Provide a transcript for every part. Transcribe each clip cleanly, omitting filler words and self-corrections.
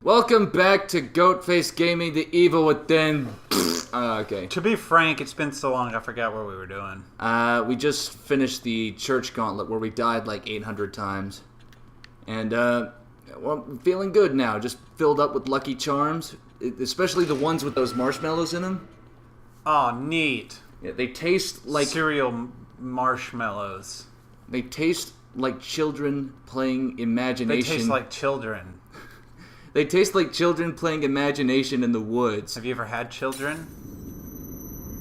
Welcome back to Goatface Gaming, the evil within. Okay. To be frank, it's been so long I forgot what we were doing. We just finished the church gauntlet where we died like 800 times. And, well, I'm feeling good now. Just filled up with Lucky Charms. Especially the ones with those marshmallows in them. Oh, neat. Yeah, they taste like... cereal marshmallows. They taste like children playing imagination. They taste like children. They taste like children playing imagination in the woods. Have you ever had children?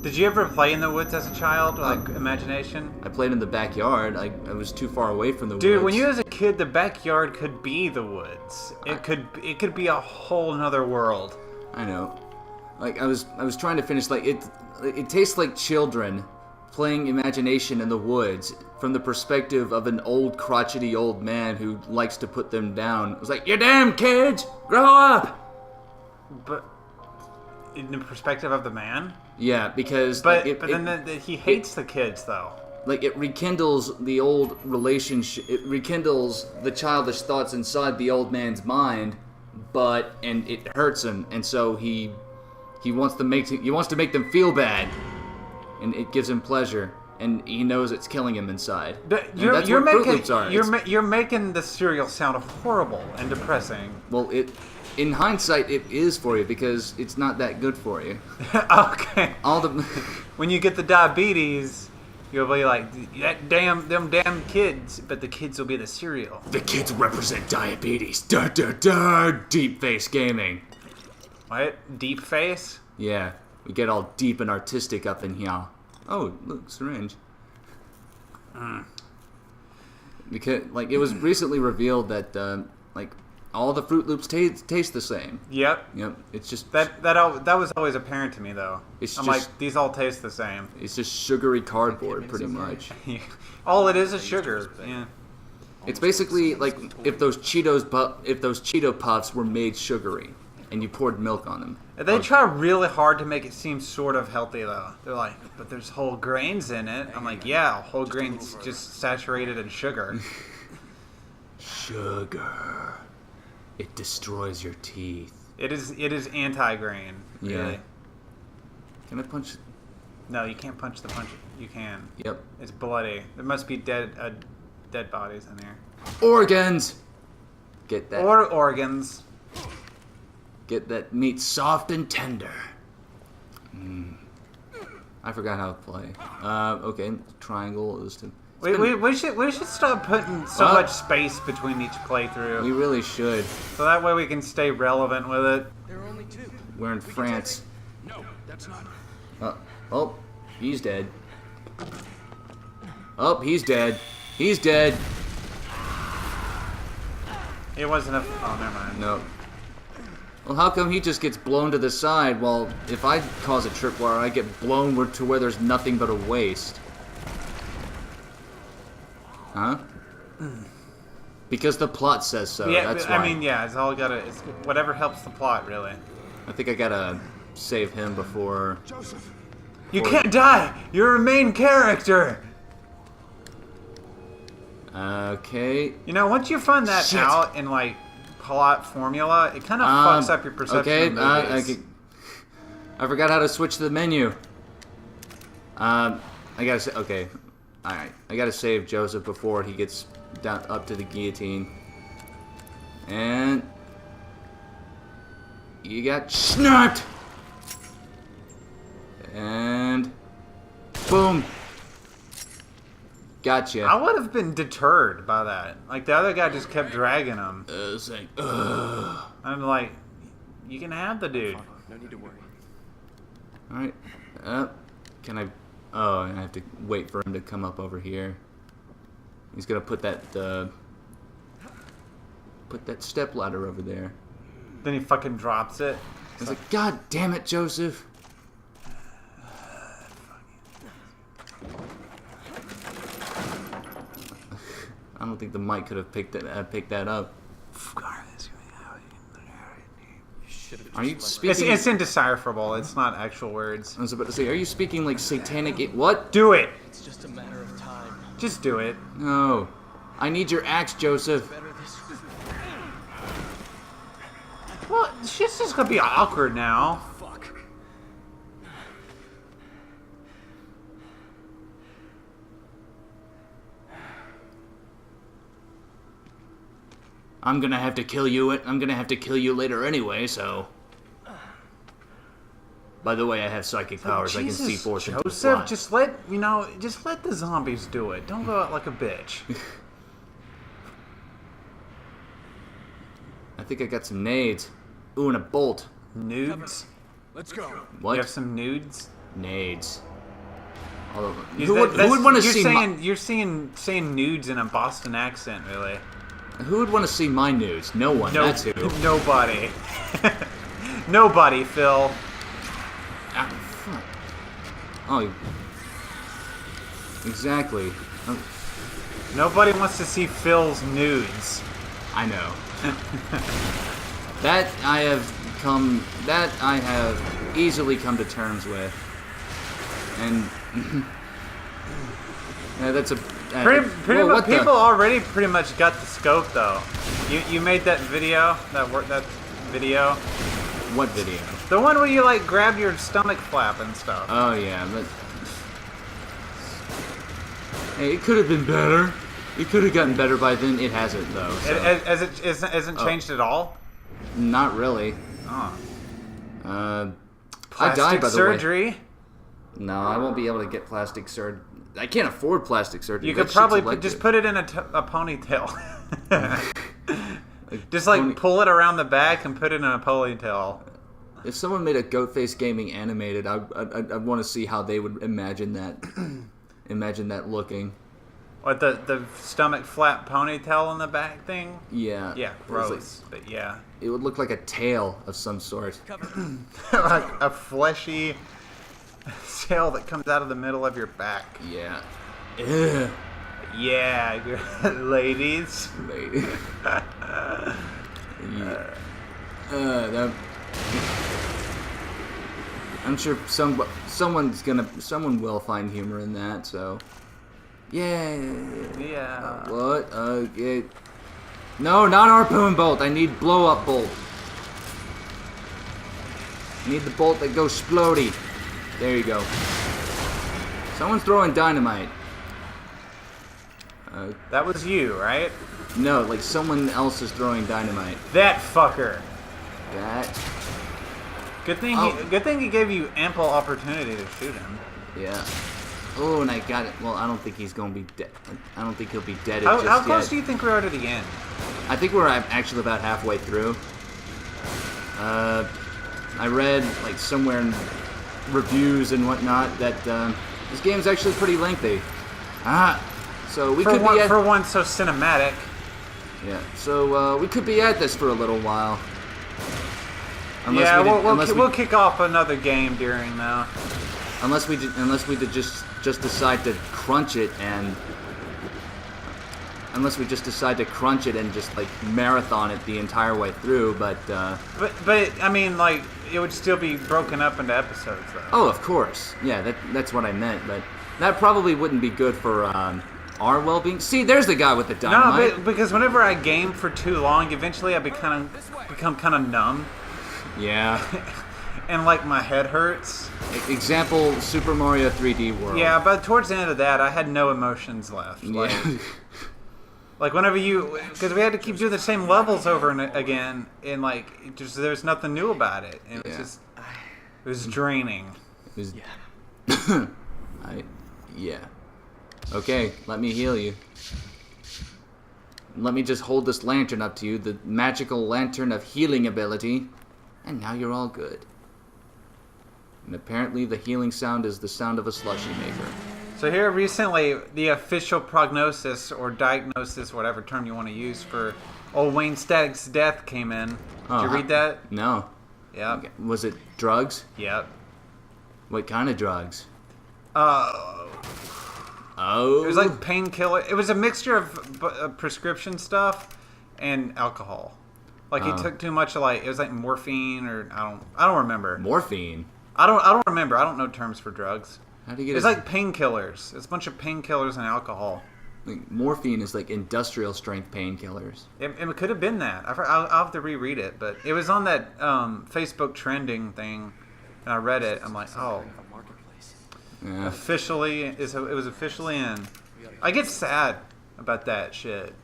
Did you ever play in the woods as a child, like imagination? I played in the backyard. I was too far away from the woods. Dude, when you was a kid, the backyard could be the woods. It could be a whole nother world. I know. Like I was trying to finish. Like it tastes like children playing imagination in the woods from the perspective of an old crotchety old man who likes to put them down. It was like, you damn kids, grow up. But in the perspective of the man. Yeah, because but then he hates the kids though. Like it rekindles the old relationship. It rekindles the childish thoughts inside the old man's mind, and it hurts him, and so he wants to make them feel bad, and it gives him pleasure, and he knows it's killing him inside. You're making the cereal sound horrible and depressing. Well, in hindsight, it is for you because it's not that good for you. Okay. When you get the diabetes, you'll be like, them damn kids, but the kids will be the cereal. The kids represent diabetes. Dur dur dur. Deep face gaming. What? Deep face? Yeah, we get all deep and artistic up in here. Oh, look, syringe. Because it was recently revealed that all the Fruit Loops taste the same. Yep. It's just that was always apparent to me though. These all taste the same. It's just sugary cardboard, pretty much. All it is sugar. Yeah. It's basically like if those Cheeto Puffs were made sugary, and you poured milk on them. They try really hard to make it seem sort of healthy though. They're like, but there's whole grains in it. I'm like, yeah, whole grains just saturated in sugar. Sugar. It destroys your teeth. It is anti-grain. Yeah. Really. Can I punch? No, you can't punch the punch. You can. Yep. It's bloody. There must be dead bodies in here. Organs. Get that. Or organs. Get that meat soft and tender. I forgot how to play. Okay, triangle is to. We should stop putting so much space between each playthrough. We really should. So that way we can stay relevant with it. There are only two. We're in France. No, that's not. Oh, he's dead. Oh, he's dead. He's dead. It wasn't a. Oh, never mind. No. Well, how come he just gets blown to the side while if I cause a tripwire, I get blown to where there's nothing but a waste? Huh? Because the plot says so. Yeah, that's why. I mean, yeah, it's whatever helps the plot, really. I think I gotta save him before. Joseph. You can't die. You're a main character. Okay. You know, once you find that out in plot formula, it kind of fucks up your perception of movies. I forgot how to switch the menu. I gotta say, okay, all right. I gotta save Joseph before he gets down up to the guillotine. And you got snapped. And boom. Gotcha. I would have been deterred by that. Like, the other guy just kept dragging him. It's like, ugh. I'm like, you can have the dude. No need to worry. Alright. Can I... Oh, I have to wait for him to come up over here. He's gonna put that step ladder over there. Then he fucking drops it. It's like, God damn it, Joseph. I don't think the mic could have picked that up. Are you speaking? It's indecipherable. It's not actual words. I was about to say, are you speaking like satanic? What? Do it. It's just a matter of time. Just do it. No. I need your axe, Joseph. Better this Well, shit's just gonna be awkward now. Fuck. I'm gonna have to kill you. I'm gonna have to kill you later anyway. So. By the way, I have psychic powers. Jesus, I can see force into a Joseph, fly. just let the zombies do it. Don't go out like a bitch. I think I got some nades. Ooh, and a bolt. Nudes? Let's go. What? You have some nudes? Nades. Although, You- who would that's- want to you're see? saying, You're saying nudes in a Boston accent, really? Who would want to see my nudes? No one. No, That's who. Nobody. Nobody, Phil. Ah, fuck. Oh, exactly. Nobody wants to see Phil's nudes. I know. That I have easily come to terms with, and yeah, that's a. Pretty whoa, much, what the- people already pretty much got the scope, though. You made that video, that video, What video? the one where you like grab your stomach flap and stuff. Oh yeah, but hey, it could have been better. It could have gotten better by then. It hasn't though. So. It hasn't changed at all. Not really. Oh. I Plastic died by the surgery. way. No, I won't be able to get plastic surgery. I can't afford plastic surgery. You That could shit's probably elective. just put it in a ponytail. Just like Pony- pull it around the back and put it in a ponytail. If someone made a Goat Face Gaming animated, I want to see how they would imagine that. Imagine that looking. What, the stomach flap ponytail in the back thing? Yeah. Yeah, It was gross. But yeah. like- it would look like a tail of some sort. Like a fleshy tail that comes out of the middle of your back. Yeah. Ugh. Yeah, ladies. Lady. Yeah. That. I'm sure someone will find humor in that. So. Yeah. Yeah. What? Okay. No, not harpoon bolt. I need blow up bolt. I need the bolt that goes splody. There you go. Someone's throwing dynamite. That was you, right? No, like someone else is throwing dynamite. That fucker. That. Good thing. Oh. Good thing he gave you ample opportunity to shoot him. Yeah. Oh, and I got it. Well, I don't think he's gonna be dead. I don't think he'll be dead How just close yet. do you think we are to the end? I think we're actually about halfway through. I read like somewhere in reviews and whatnot that this game's actually pretty lengthy. So we could be at for one so cinematic. yeah. So we could be at this for a little while. Unless Yeah, we did- unless we- we'll kick off another game during though. Unless we did just decide to crunch it and just like marathon it the entire way through, but But I mean, like, it would still be broken up into episodes though. oh, of course, yeah, that's what I meant, but that probably wouldn't be good for our well-being. See, there's the guy with the No, dynamite. but because whenever I game for too long, eventually I become kind of numb, Yeah. and like my head hurts. Example: Super Mario 3D World. Yeah, but towards the end of that, I had no emotions left. Like, Yeah. like whenever because we had to keep doing the same levels over and again, and like there's nothing new about it. And it was Yeah. it was draining. It was- yeah. Okay, let me heal you. Let me just hold this lantern up to you, the magical lantern of healing ability, and now you're all good. And apparently the healing sound is the sound of a slushy maker. So here recently, the official prognosis or diagnosis, whatever term you want to use, for old Wayne Static's death came in. Did you read that? No. Yeah. Okay. Was it drugs? Yep. What kind of drugs? Oh. Oh. It was like painkiller. It was a mixture of prescription stuff and alcohol. Like he took too much of it was like morphine or I don't remember. Morphine. I don't remember. I don't know terms for drugs. How do you get It's like painkillers. It's a bunch of painkillers and alcohol. Like, morphine is like industrial strength painkillers. It could have been that. I'll have to reread it, but it was on that Facebook trending thing, and I read it. I'm like, oh, A marketplace. Yeah. it was officially in. I get sad about that shit.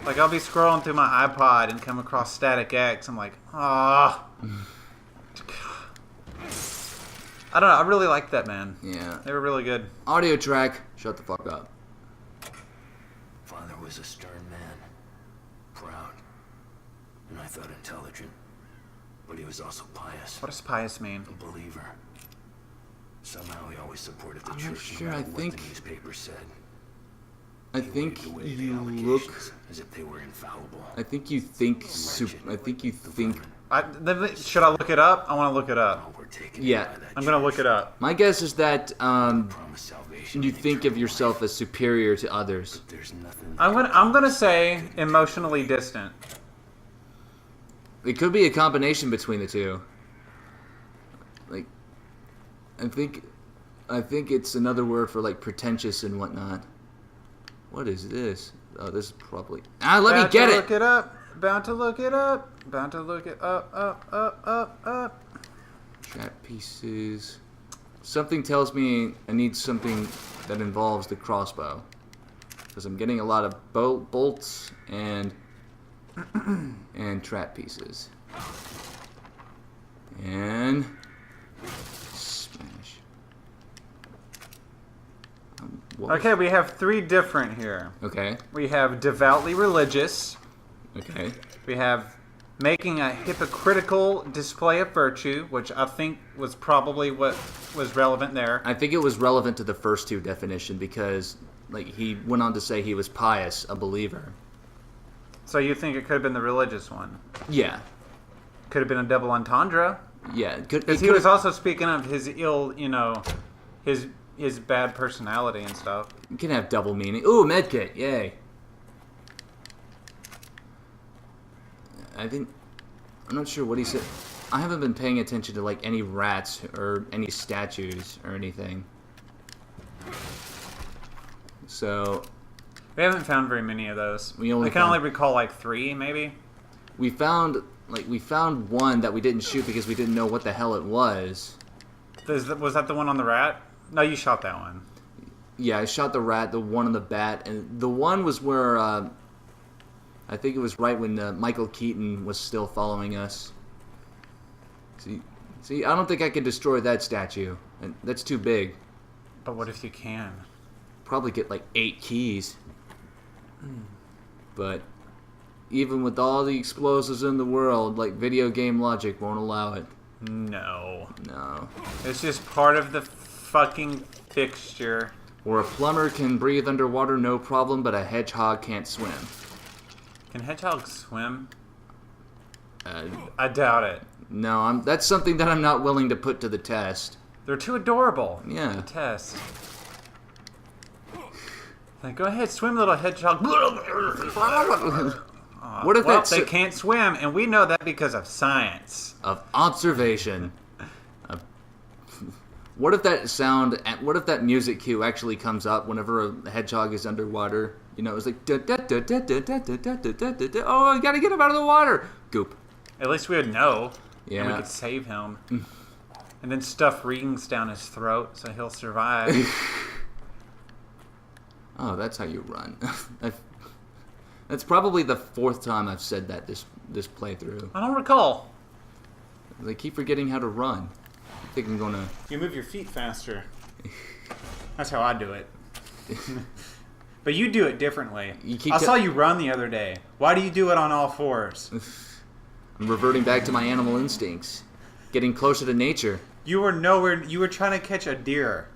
Like, I'll be scrolling through my iPod and come across Static X. I'm like, ah. I don't know. I really liked that, man. Yeah. They were really good. Audio track. Shut the fuck up. Father was a stern man, proud, and I thought intelligent, but he was also pious, What does pious mean? a believer. Somehow he always supported the I'm not church, sure, no I matter what think- the newspaper said. I He think waved away the you look. allegations as if they were infallible. I think you think. I think you The think. vermin, Should I look it up? I want to look it up. all were taken Yeah. by that I'm going to look church. it up. My guess is that Promised salvation you and think of eternal yourself life. as superior to others. There's nothing. I'm gonna say emotionally distant. It could be a combination between the two. Like, I think it's another word for like pretentious and whatnot. What is this? Oh, this is probably. Let me get Look it. it up. Bound to look it up. Bound to look it up. Trap pieces. Something tells me I need something that involves the crossbow, because I'm getting a lot of bolts and trap pieces. And smash. What was- Okay, we have three different here. Okay. We have devoutly religious. Okay. We have making a hypocritical display of virtue, which I think was probably what was relevant there. I think it was relevant to the first two definition because, like, he went on to say he was pious, a believer. So you think it could have been the religious one? Yeah. Could have been a double entendre. Yeah. Because he was also speaking of his ill, his bad personality and stuff. You can have double meaning. Ooh, medkit, yay. I'm not sure what he said. I haven't been paying attention to, like, any rats or any statues or anything. So, We haven't found very many of those. We only I can found- only recall like 3, maybe. we found one that we didn't shoot because we didn't know what the hell it was. Was that the one on the rat? No, you shot that one. Yeah, I shot the rat, the one on the bat, and the one was where, I think it was right when Michael Keaton was still following us. See, I don't think I can destroy that statue. And that's too big. But what if you can? Probably get like 8 keys. But even with all the explosives in the world, like video game logic won't allow it. No. No. It's just part of the fucking fixture. Or a plumber can breathe underwater no problem, but a hedgehog can't swim. Can hedgehogs swim? Uh, I doubt it. no, that's something that I'm not willing to put to the test. They're too adorable. Yeah. To test. Like, go ahead, swim, little hedgehog. What if Well, that they can't swim, and we know that because of science. of observation? What if that music cue actually comes up whenever a hedgehog is underwater? You know, it's like oh, you gotta get him out of the water. Goop. At least we would know. And Yeah. we could save him. And then stuff rings down his throat so he'll survive. Oh, that's how you run. That's probably the 4th time I've said that this playthrough. I don't recall. I keep forgetting how to run. I think I'm gonna. You move your feet faster. That's how I do it. But you do it differently. I saw you run the other day. Why do you do it on all 4s? I'm reverting back to my animal instincts, getting closer to nature. You were nowhere. You were trying to catch a deer.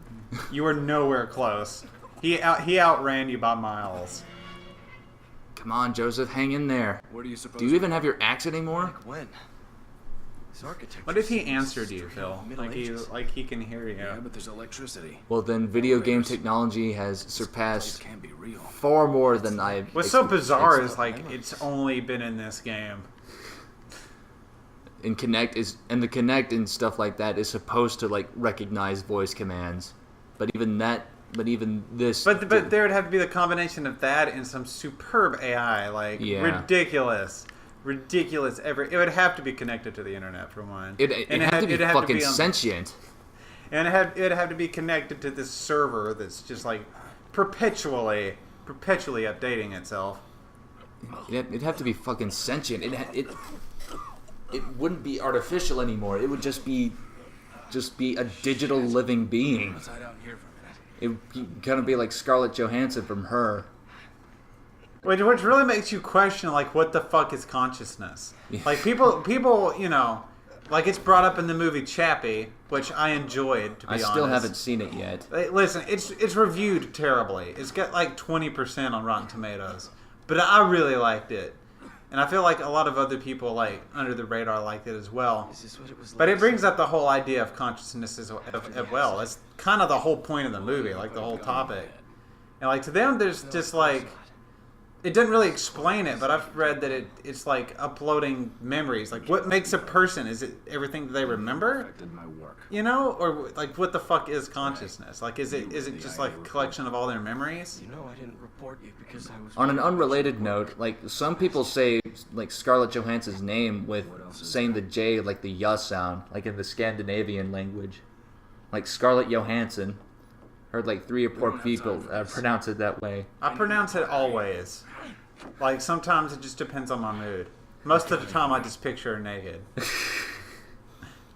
You were nowhere close. He outran you by miles. Come on, Joseph, hang in there. Where do you suppose? Do you even have your axe anymore? Like when? His architecture. What if he seems answered you, straight Phil? Middle Ages. Like he can hear you. Yeah, but there's electricity. Well, then video game technology has This surpassed place can't be real. far more than I've. What's so bizarre is like it's only been in this game. And the Kinect and stuff like that is supposed to like recognize voice commands, but even that But even this... But there would have to be the combination of that and some superb AI, like ridiculous. It would have to be connected to the internet for one. It'd have to be fucking sentient. And it'd have to be connected to this server that's just like perpetually updating itself. It'd have to be fucking sentient. It wouldn't be artificial anymore. It would just be a digital living being. It would kind of be like Scarlett Johansson from Her. Which really makes you question, like, what the fuck is consciousness? Like, people, you know, like, it's brought up in the movie Chappie, which I enjoyed, to be honest. I still haven't seen it yet. Listen, it's reviewed terribly. It's got, like, 20% on Rotten Tomatoes. But I really liked it. And I feel like a lot of other people, like, under the radar liked it as well. Is this what it was like? But it brings up the whole idea of consciousness as well. It's kind of the whole point of the movie, like, the whole topic. And, like, to them, there's just, like... It doesn't really explain it, but I've read that it's like uploading memories. Like, what makes a person? Is it everything that they remember? You know, or like, what the fuck is consciousness? Like, is it just like a collection of all their memories? You know, I didn't report you because I was. On an unrelated note, like some people say, like Scarlett Johansson's name with saying the J like the Y sound, like in the Scandinavian language, like Scarlett Johansson. Heard like 3 or 4 people pronounce it that way. I pronounce it always. Like, sometimes it just depends on my mood. Most of the time, I just picture her naked.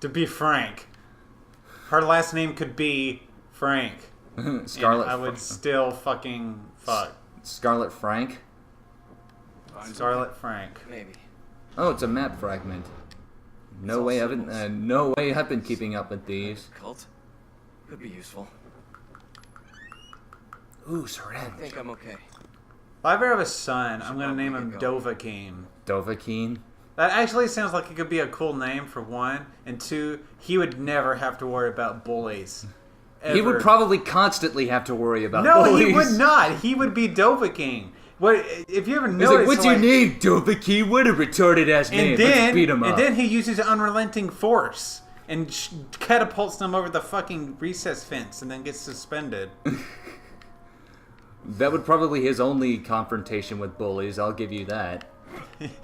To be frank. Her last name could be Frank. Scarlet. I would still fucking fuck. Scarlet Frank? Scarlet Frank. Maybe. Oh, it's a map fragment. No way I've been keeping up with these. Cult? Could be useful. Ooh, syringe. I think I'm okay. If I ever have a son, I'm going to name him Dovahkhin. Dovahkhin? That actually sounds like it could be a cool name for one. And two, he would never have to worry about bullies. Ever. He would probably constantly have to worry about No, bullies. he would not. He would be Dovahkhin. What if you ever He's noticed? like, what's your name, Dovahkhin? What a retarded ass name. Let's beat him up. And then he uses unrelenting force and catapults them over the fucking recess fence and then gets suspended. That would probably be his only confrontation with bullies, I'll give you that.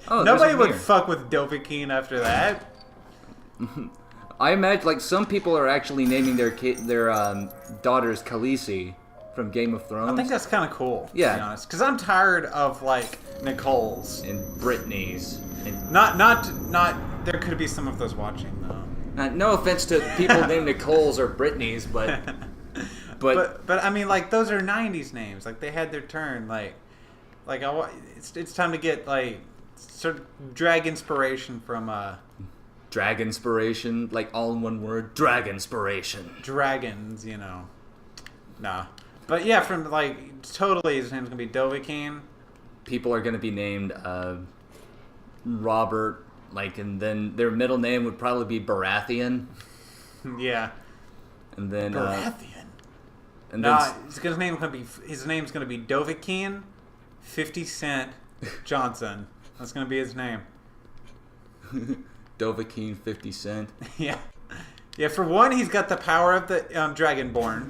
Oh, nobody would fuck with Dovahkhin after that. I imagine, like, some people are actually naming their daughters Khalessi from Game of Thrones. I think that's kind of cool, yeah. to be honest. Because I'm tired of, like, Nicole's. And Brittany's. And Not, there could be some of those watching, though. No offense to people named Nicole's or Brittany's, but... But I mean, like, those are 90s names. Like, they had their turn. It's time to get, like, sort of Dragonspiration from, Dragonspiration, like, all in one word. Dragonspiration. Dragons, you know. Nah. But, yeah, from, like, totally his name's gonna be Dovahkhin. People are gonna be named, Robert, like, and then their middle name would probably be Baratheon. Yeah. And then, Baratheon. And his name's gonna be Dovahkhin 50 Cent Johnson. That's gonna be his name. Dovahkhin 50 Cent. Yeah. Yeah, for one, he's got the power of the Dragonborn.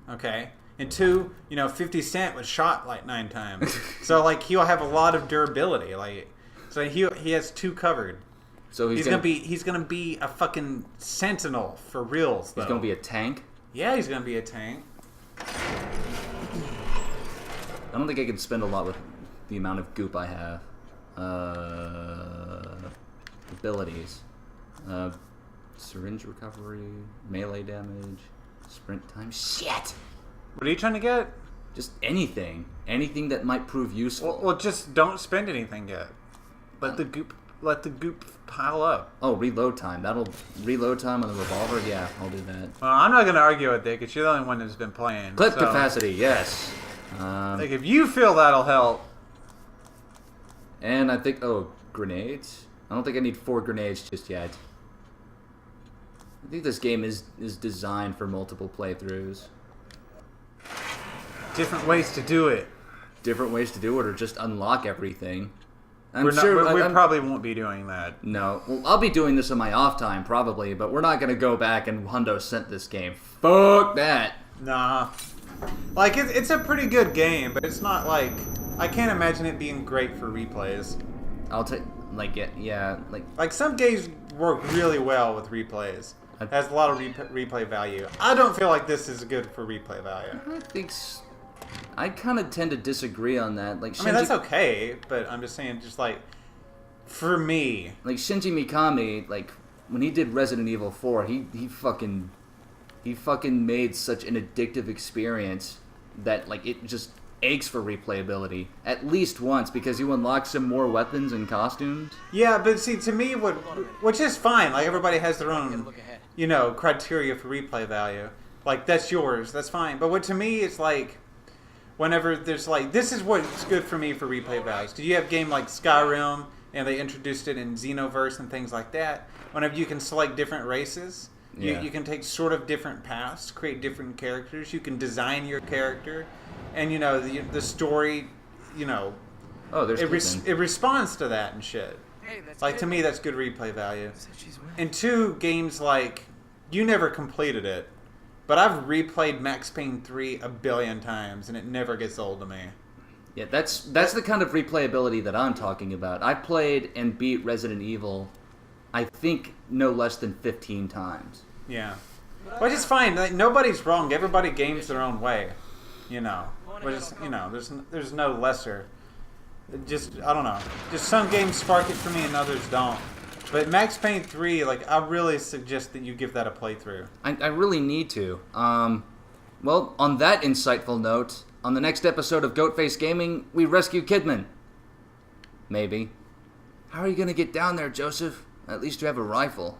Okay. And two, 50 Cent was shot like 9 times. So, like, he'll have a lot of durability. Like, so he has 2 covered. So he's gonna be a fucking sentinel for reals, though. He's gonna be a tank? Yeah, he's gonna be a tank. I don't think I can spend a lot with the amount of goop I have. Abilities. Syringe recovery, melee damage, sprint time. Shit! What are you trying to get? Just anything. Anything that might prove useful. Well, just don't spend anything yet. Let the goop pile up. Oh, reload time. Reload time on the revolver? Yeah, I'll do that. Well, I'm not going to argue with it because you're the only one who's been playing. Clip capacity, yes. Like, if you feel that'll help. And I think, grenades? I don't think I need 4 grenades just yet. I think this game is designed for multiple playthroughs. Different ways to do it. Different ways to do it, or just unlock everything. We probably won't be doing that. No. Well, I'll be doing this in my off time, probably, but we're not going to go back and Hundo sent this game. Fuck that. Nah. Like, it's a pretty good game, but it's not like... I can't imagine it being great for replays. I'll take, like, yeah, like... Like, some games work really well with replays. It has a lot of replay value. I don't feel like this is good for replay value. I kind of tend to disagree on that. Like, I mean, that's okay, but I'm just saying, just like, for me... Like, Shinji Mikami, like, when he did Resident Evil 4, he fucking made such an addictive experience that, like, it just aches for replayability at least once because you unlock some more weapons and costumes. Yeah, but see, to me, which is fine. Like, everybody has their own, you know, criteria for replay value. Like, that's yours. That's fine. But what to me is like, whenever there's like, this is what's good for me for replay values. Do you have a game like Skyrim and they introduced it in Xenoverse and things like that? Whenever you can select different races. Yeah. You can take sort of different paths, create different characters. You can design your character, and you know the story. You know, it responds to that and shit. Hey, that's Like, to me, that's good replay value. And two, games like you never completed it, but I've replayed Max Payne 3 a billion times, and it never gets old to me. Yeah, that's the kind of replayability that I'm talking about. I played and beat Resident Evil, I think, no less than 15 times. Yeah. Which is fine. Like, nobody's wrong. Everybody games their own way. You know. Which is, you know, there's no lesser. Just, I don't know. Just some games spark it for me and others don't. But Max Payne 3, like, I really suggest that you give that a playthrough. I really need to. Well, on that insightful note, on the next episode of Goatface Gaming, we rescue Kidman. Maybe. How are you going to get down there, Joseph? At least you have a rifle.